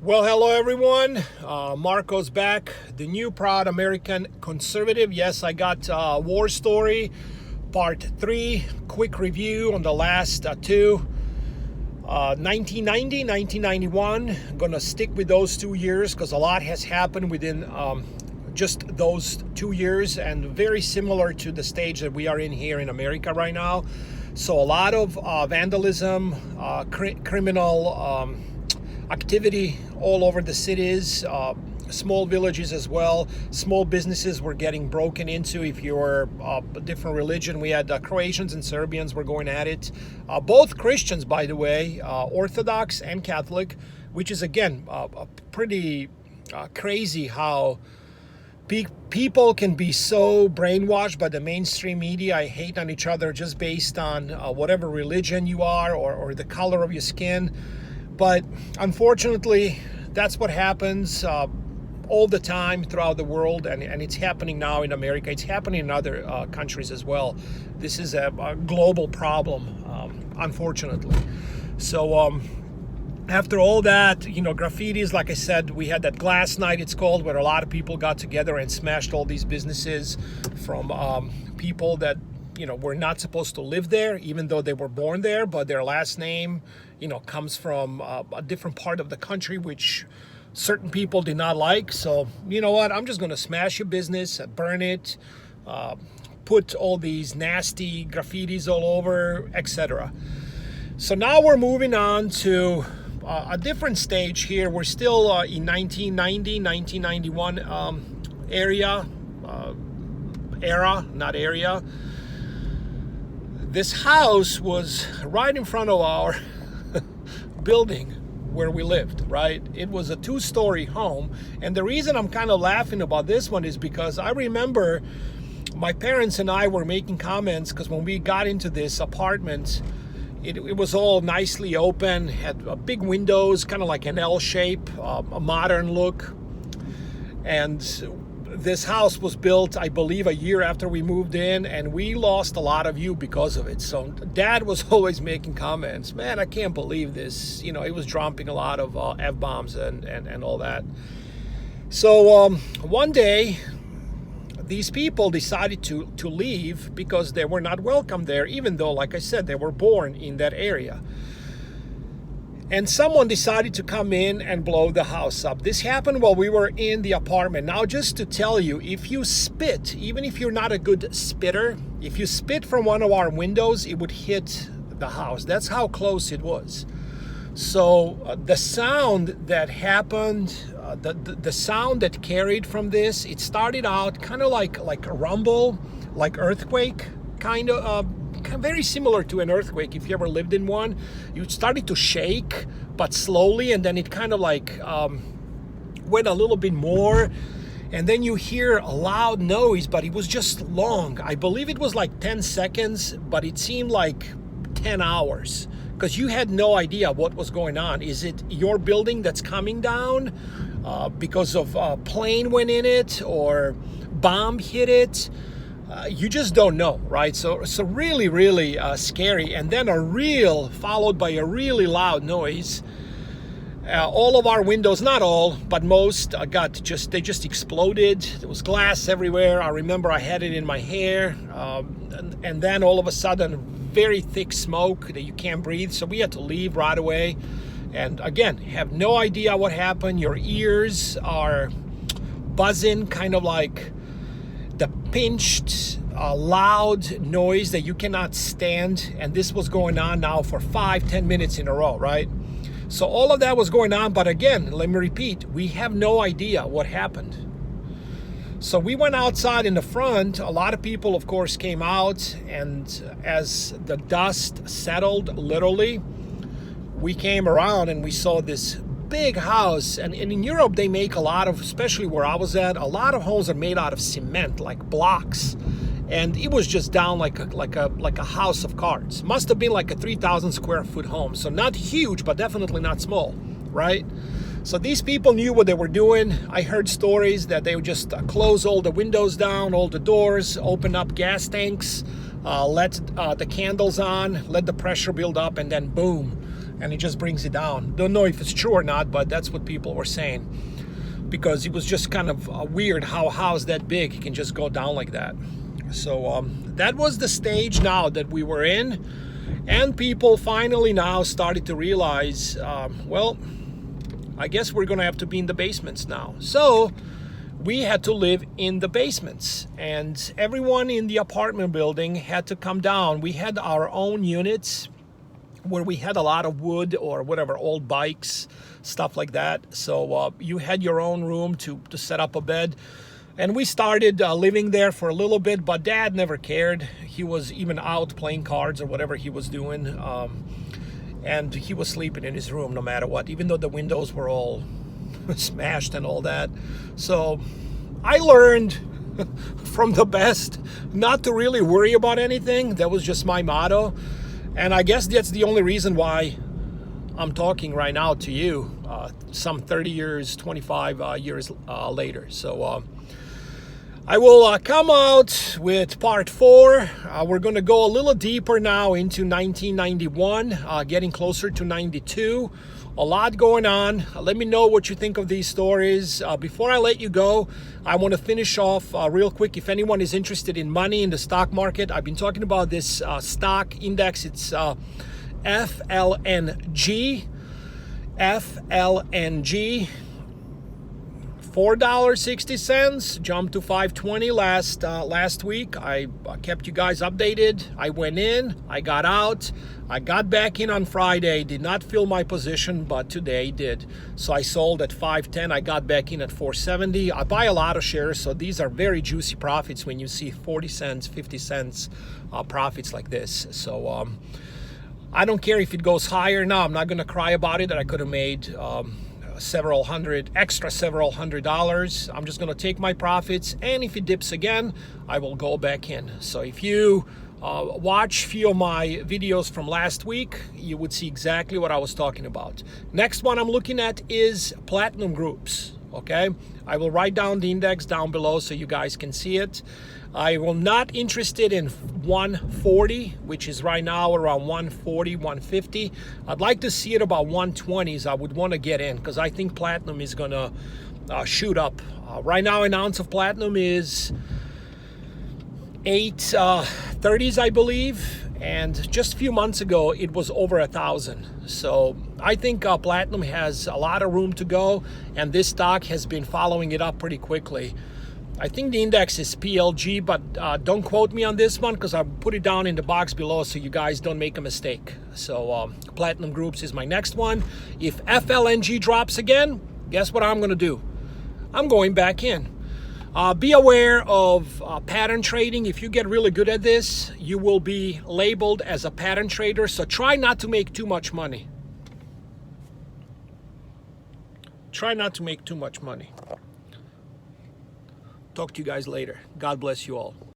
Well, hello everyone. Marco's back, the new proud American conservative. Yes, I got War Story Part 3, quick review on the last two. 1990, 1991. I'm gonna stick with those 2 years because a lot has happened within just those 2 years, and very similar to the stage that we are in here in America right now. So a lot of vandalism, criminal activity all over the cities, small villages as well. Small businesses were getting broken into. If you were a different religion, we had Croatians and Serbians were going at it. Both Christians, by the way, Orthodox and Catholic, which is again pretty crazy how people can be so brainwashed by the mainstream media. I hate on each other just based on whatever religion you are or the color of your skin. But unfortunately, that's what happens all the time throughout the world, and it's happening now in America. It's happening in other countries as well. This is a global problem, unfortunately. So after all that, graffitis, like I said, we had that glass night, it's called, where a lot of people got together and smashed all these businesses from people that were not supposed to live there, even though they were born there, but their last name comes from a different part of the country, which certain people did not like. So, you know what? I'm just going to smash your business, burn it, put all these nasty graffitis all over, etc. So now we're moving on to a different stage here. We're still in 1990, 1991 area. This house was right in front of our building where we lived, right? It was a 2-story home. And the reason I'm kind of laughing about this one is because I remember my parents and I were making comments, because when we got into this apartment, it was all nicely open, had big windows, kind of like an L shape, a modern look. And this house was built, I believe, a year after we moved in, and we lost a lot of view because of it. So Dad was always making comments, man, I can't believe this. He was dropping a lot of F-bombs and all that. So one day, these people decided to leave because they were not welcome there, even though, like I said, they were born in that area. And someone decided to come in and blow the house up. This happened while we were in the apartment. Now, just to tell you, if you spit, even if you're not a good spitter, if you spit from one of our windows, it would hit the house. That's how close it was. So the sound that happened, the sound that carried from this, it started out kind of like a rumble, like earthquake, kind of very similar to an earthquake if you ever lived in one. You started to shake, but slowly, and then it kind of went a little bit more, and then you hear a loud noise, but it was just long. I believe it was like 10 seconds, but it seemed like 10 hours because you had no idea what was going on. Is it your building that's coming down because of a plane went in it or bomb hit it? You just don't know, right? So really, really scary. And then followed by a really loud noise. All of our windows, not all, but most, they just exploded. There was glass everywhere. I remember I had it in my hair. And then all of a sudden, very thick smoke that you can't breathe. So we had to leave right away. And again, have no idea what happened. Your ears are buzzing, kind of like the pinched, loud noise that you cannot stand. And this was going on now for 5-10 minutes in a row, right? So all of that was going on. But again, let me repeat, we have no idea what happened. So we went outside in the front. A lot of people, of course, came out. And as the dust settled, literally, we came around and we saw this big house. And in Europe, they make a lot of, especially where I was at, a lot of homes are made out of cement, like blocks. And it was just down like a house of cards. Must have been like a 3,000 square foot home. So not huge, but definitely not small, right? So these people knew what they were doing. I heard stories that they would just close all the windows down, all the doors, open up gas tanks, let the candles on, let the pressure build up, and then boom. and it just brings it down. Don't know if it's true or not, but that's what people were saying, because it was just kind of weird how a house that big can just go down like that. So that was the stage now that we were in, and people finally now started to realize, well, I guess we're gonna have to be in the basements now. So we had to live in the basements, and everyone in the apartment building had to come down. We had our own units where we had a lot of wood or whatever, old bikes, stuff like that. So you had your own room to set up a bed. And we started living there for a little bit, but Dad never cared. He was even out playing cards or whatever he was doing. And he was sleeping in his room no matter what, even though the windows were all smashed and all that. So I learned from the best not to really worry about anything. That was just my motto. And I guess that's the only reason why I'm talking right now to you, some 30 years, 25 years later. So I will come out with part 4. We're going to go a little deeper now into 1991, getting closer to 92. A lot going on. Let me know what you think of these stories. Before I let you go, I want to finish off real quick. If anyone is interested in money in the stock market, I've been talking about this stock index. It's FLNG. FLNG. $4.60 jumped to $5.20 last week. I kept you guys updated. I went in, I got out, I got back in on Friday. Did not fill my position, but today did. So I sold at $5.10. I got back in at $4.70. I buy a lot of shares, so these are very juicy profits when you see 40 cents, 50 cents profits like this. So I don't care if it goes higher. No, I'm not going to cry about it that I could have made several hundred dollars. I'm just going to take my profits, and if it dips again, I will go back in. So if you watch a few of my videos from last week, you would see exactly what I was talking about. Next one I'm looking at is platinum groups. Okay, I will write down the index down below so you guys can see it. I will not interested in 140, which is right now around 140, 150. I'd like to see it about 120s. I would want to get in because I think platinum is going to shoot up. Right now, an ounce of platinum is 830s, I believe. And just a few months ago, it was over 1,000. So I think platinum has a lot of room to go, and this stock has been following it up pretty quickly. I think the index is PLG, but don't quote me on this one because I'll put it down in the box below so you guys don't make a mistake. So platinum groups is my next one. If FLNG drops again, guess what I'm going to do? I'm going back in. Be aware of pattern trading. If you get really good at this, you will be labeled as a pattern trader. So try not to make too much money. Try not to make too much money. Talk to you guys later. God bless you all.